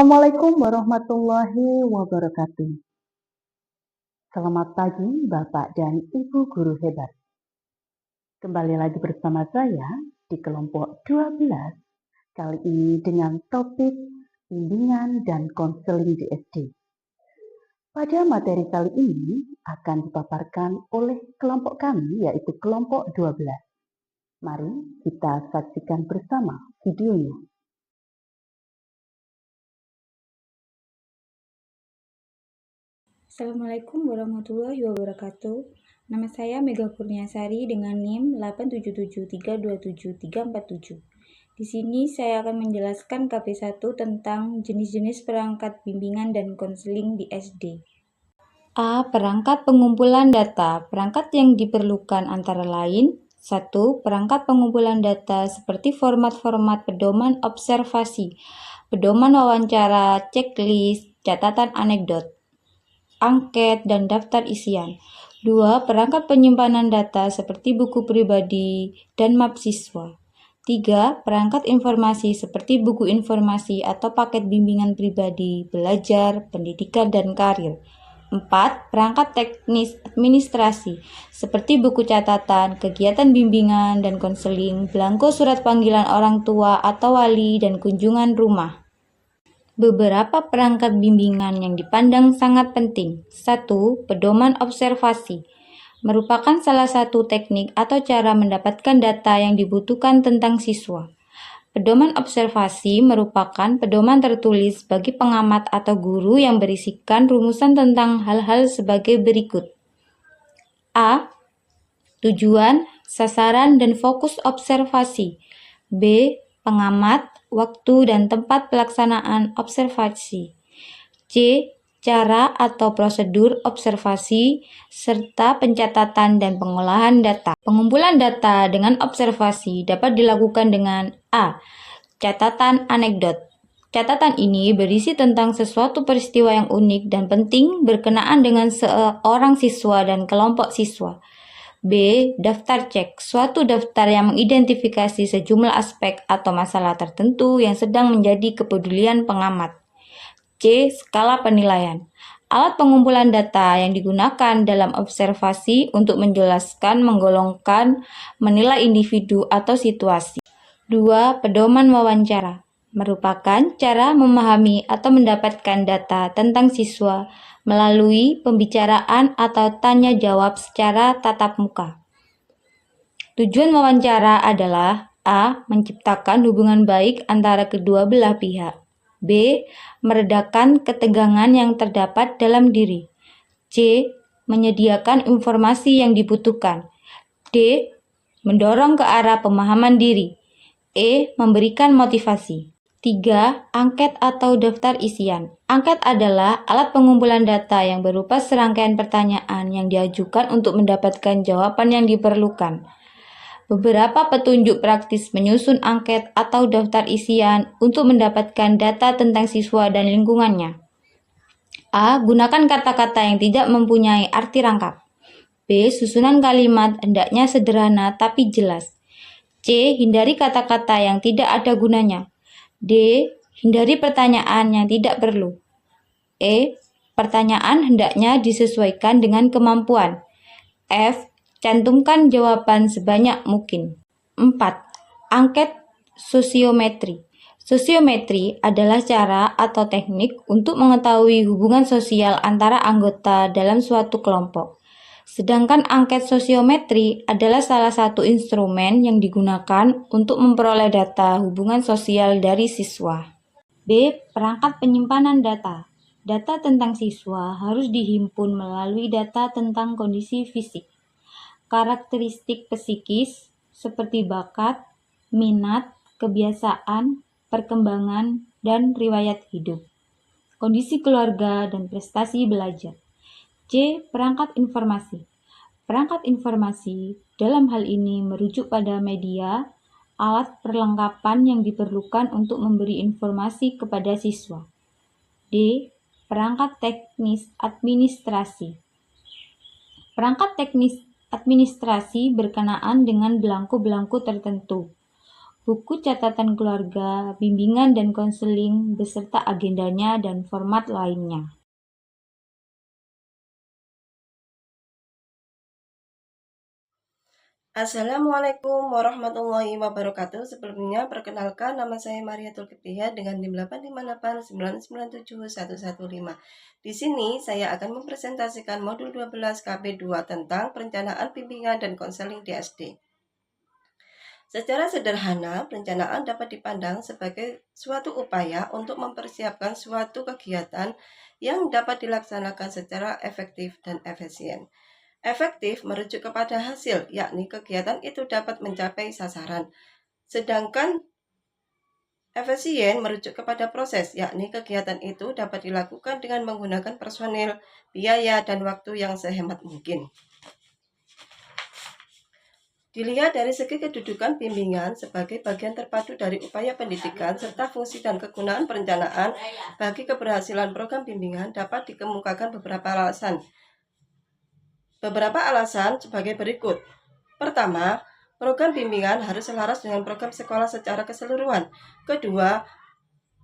Assalamualaikum warahmatullahi wabarakatuh. Selamat pagi Bapak dan Ibu guru hebat. Kembali lagi bersama saya di kelompok 12, kali ini dengan topik bimbingan dan konseling di SD. Pada materi kali ini akan dipaparkan oleh kelompok kami, yaitu kelompok 12. Mari kita saksikan bersama videonya. Assalamualaikum warahmatullahi wabarakatuh. Nama saya Mega Kurniasari dengan NIM 877327347. Di sini saya akan menjelaskan KP1 tentang jenis-jenis perangkat bimbingan dan konseling di SD. A. Perangkat pengumpulan data. Perangkat yang diperlukan antara lain 1. Perangkat pengumpulan data seperti format-format pedoman observasi, pedoman wawancara, checklist, catatan anekdot, angket, dan daftar isian. 2. Perangkat penyimpanan data seperti buku pribadi dan map siswa. 3. Perangkat informasi seperti buku informasi atau paket bimbingan pribadi, belajar, pendidikan, dan karir. 4. Perangkat teknis administrasi seperti buku catatan, kegiatan bimbingan dan konseling, belangko surat panggilan orang tua atau wali, dan kunjungan rumah. Beberapa perangkat bimbingan yang dipandang sangat penting. 1. Pedoman observasi merupakan salah satu teknik atau cara mendapatkan data yang dibutuhkan tentang siswa. Pedoman observasi merupakan pedoman tertulis bagi pengamat atau guru yang berisikan rumusan tentang hal-hal sebagai berikut. A. Tujuan, sasaran, dan fokus observasi. B. Pengamat, waktu, dan tempat pelaksanaan observasi. C. Cara atau prosedur observasi, serta pencatatan dan pengolahan data. Pengumpulan data dengan observasi dapat dilakukan dengan A. Catatan anekdot. Catatan ini berisi tentang sesuatu peristiwa yang unik dan penting berkenaan dengan seorang siswa dan kelompok siswa. B. Daftar cek, suatu daftar yang mengidentifikasi sejumlah aspek atau masalah tertentu yang sedang menjadi kepedulian pengamat. C. Skala penilaian, alat pengumpulan data yang digunakan dalam observasi untuk menjelaskan, menggolongkan, menilai individu atau situasi. 2. Pedoman wawancara merupakan cara memahami atau mendapatkan data tentang siswa melalui pembicaraan atau tanya jawab secara tatap muka. Tujuan wawancara adalah A. Menciptakan hubungan baik antara kedua belah pihak. B. Meredakan ketegangan yang terdapat dalam diri. C. Menyediakan informasi yang dibutuhkan. D. Mendorong ke arah pemahaman diri. E. Memberikan motivasi. 3. Angket atau daftar isian. Angket adalah alat pengumpulan data yang berupa serangkaian pertanyaan yang diajukan untuk mendapatkan jawaban yang diperlukan. Beberapa petunjuk praktis menyusun angket atau daftar isian untuk mendapatkan data tentang siswa dan lingkungannya. A. Gunakan kata-kata yang tidak mempunyai arti rangkap. B. Susunan kalimat hendaknya sederhana tapi jelas. C. Hindari kata-kata yang tidak ada gunanya. D. Hindari pertanyaan yang tidak perlu. E. Pertanyaan hendaknya disesuaikan dengan kemampuan. F. Cantumkan jawaban sebanyak mungkin. 4. Angket sosiometri. Sosiometri adalah cara atau teknik untuk mengetahui hubungan sosial antara anggota dalam suatu kelompok. Sedangkan angket sosiometri adalah salah satu instrumen yang digunakan untuk memperoleh data hubungan sosial dari siswa. B. Perangkat penyimpanan data. Data tentang siswa harus dihimpun melalui data tentang kondisi fisik, karakteristik psikis seperti bakat, minat, kebiasaan, perkembangan, dan riwayat hidup, kondisi keluarga, dan prestasi belajar. C. Perangkat informasi. Perangkat informasi dalam hal ini merujuk pada media, alat perlengkapan yang diperlukan untuk memberi informasi kepada siswa. D. Perangkat teknis administrasi. Perangkat teknis administrasi berkenaan dengan belangko-belangko tertentu, buku catatan keluarga, bimbingan dan konseling, beserta agendanya dan format lainnya. Assalamualaikum warahmatullahi wabarakatuh. Sebelumnya, perkenalkan nama saya Mariatul Kiptiah dengan NIM 858997115. Di sini saya akan mempresentasikan modul 12 KB2 tentang perencanaan bimbingan dan konseling di SD. Secara sederhana, perencanaan dapat dipandang sebagai suatu upaya untuk mempersiapkan suatu kegiatan yang dapat dilaksanakan secara efektif dan efisien. Efektif merujuk kepada hasil, yakni kegiatan itu dapat mencapai sasaran. Sedangkan efisien merujuk kepada proses, yakni kegiatan itu dapat dilakukan dengan menggunakan personil, biaya, dan waktu yang sehemat mungkin. Dilihat dari segi kedudukan bimbingan sebagai bagian terpadu dari upaya pendidikan serta fungsi dan kegunaan perencanaan bagi keberhasilan program bimbingan dapat dikemukakan beberapa alasan. Beberapa alasan sebagai berikut. Pertama, program bimbingan harus selaras dengan program sekolah secara keseluruhan. Kedua,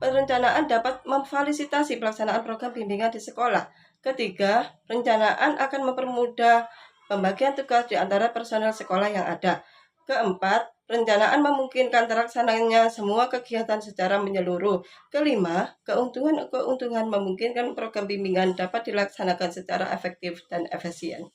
perencanaan dapat memfasilitasi pelaksanaan program bimbingan di sekolah. Ketiga, perencanaan akan mempermudah pembagian tugas di antara personel sekolah yang ada. Keempat, perencanaan memungkinkan terlaksananya semua kegiatan secara menyeluruh. Kelima, keuntungan memungkinkan program bimbingan dapat dilaksanakan secara efektif dan efisien.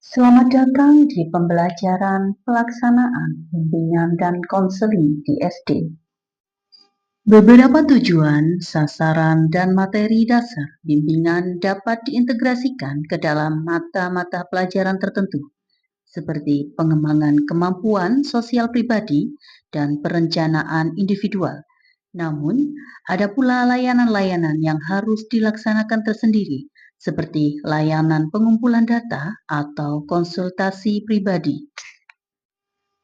Selamat datang di pembelajaran pelaksanaan bimbingan dan konseling di SD. Beberapa tujuan, sasaran, dan materi dasar bimbingan dapat diintegrasikan ke dalam mata-mata pelajaran tertentu, seperti pengembangan kemampuan sosial pribadi dan perencanaan individual. Namun, ada pula layanan-layanan yang harus dilaksanakan tersendiri, seperti layanan pengumpulan data atau konsultasi pribadi.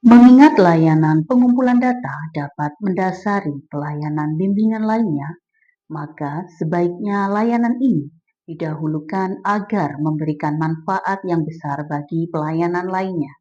Mengingat layanan pengumpulan data dapat mendasari pelayanan bimbingan lainnya, maka sebaiknya layanan ini didahulukan agar memberikan manfaat yang besar bagi pelayanan lainnya.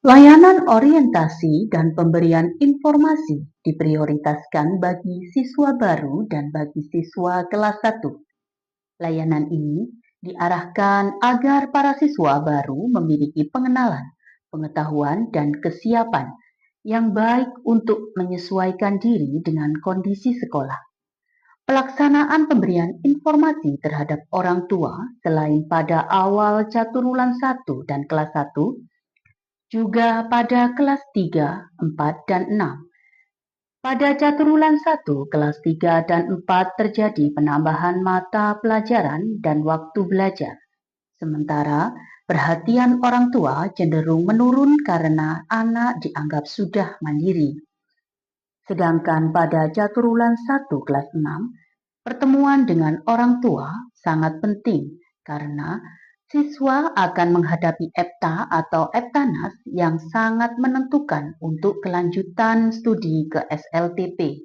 Layanan orientasi dan pemberian informasi diprioritaskan bagi siswa baru dan bagi siswa kelas 1. Layanan ini diarahkan agar para siswa baru memiliki pengenalan, pengetahuan, dan kesiapan yang baik untuk menyesuaikan diri dengan kondisi sekolah. Pelaksanaan pemberian informasi terhadap orang tua selain pada awal caturulan 1 dan kelas 1, juga pada kelas 3, 4, dan 6. Pada caturulan 1, kelas 3 dan 4 terjadi penambahan mata pelajaran dan waktu belajar. Sementara perhatian orang tua cenderung menurun karena anak dianggap sudah mandiri. Sedangkan pada caturulan 1 kelas 6, pertemuan dengan orang tua sangat penting karena siswa akan menghadapi EPTA atau EPTANAS yang sangat menentukan untuk kelanjutan studi ke SLTP.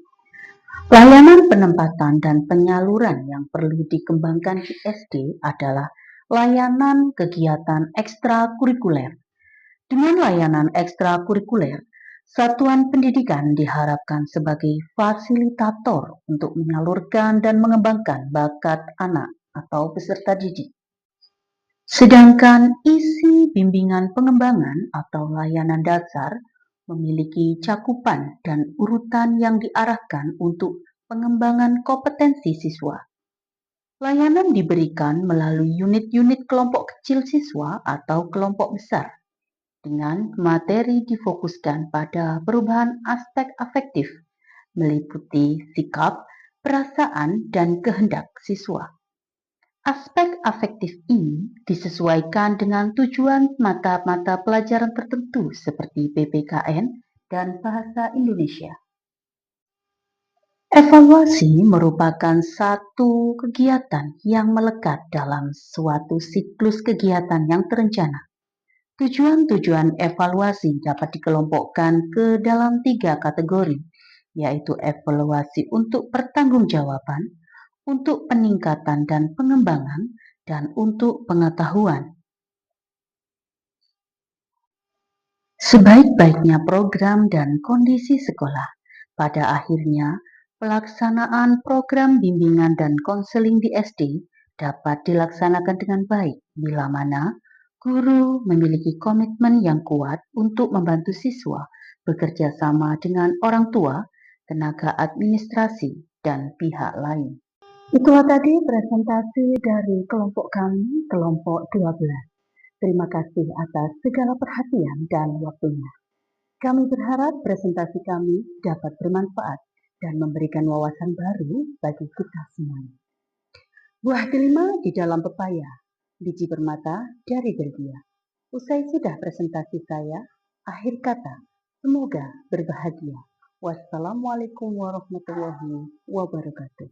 Layanan penempatan dan penyaluran yang perlu dikembangkan di SD adalah layanan kegiatan ekstrakurikuler. Dengan layanan ekstrakurikuler, satuan pendidikan diharapkan sebagai fasilitator untuk menyalurkan dan mengembangkan bakat anak atau peserta didik. Sedangkan isi bimbingan pengembangan atau layanan dasar memiliki cakupan dan urutan yang diarahkan untuk pengembangan kompetensi siswa. Layanan diberikan melalui unit-unit kelompok kecil siswa atau kelompok besar, dengan materi difokuskan pada perubahan aspek afektif, meliputi sikap, perasaan, dan kehendak siswa. Aspek afektif ini disesuaikan dengan tujuan mata-mata pelajaran tertentu seperti PPKN dan Bahasa Indonesia. Evaluasi merupakan satu kegiatan yang melekat dalam suatu siklus kegiatan yang terencana. Tujuan-tujuan evaluasi dapat dikelompokkan ke dalam 3 kategori, yaitu evaluasi untuk pertanggungjawaban, untuk peningkatan dan pengembangan, dan untuk pengetahuan. Sebaik-baiknya program dan kondisi sekolah, pada akhirnya pelaksanaan program bimbingan dan konseling di SD dapat dilaksanakan dengan baik bila mana guru memiliki komitmen yang kuat untuk membantu siswa bekerja sama dengan orang tua, tenaga administrasi, dan pihak lain. Itulah tadi presentasi dari kelompok kami, kelompok 12. Terima kasih atas segala perhatian dan waktunya. Kami berharap presentasi kami dapat bermanfaat dan memberikan wawasan baru bagi kita semuanya. Buah delima di dalam pepaya, biji permata dari Belgia. Usai sudah presentasi saya, akhir kata, semoga berbahagia. Wassalamualaikum warahmatullahi wabarakatuh.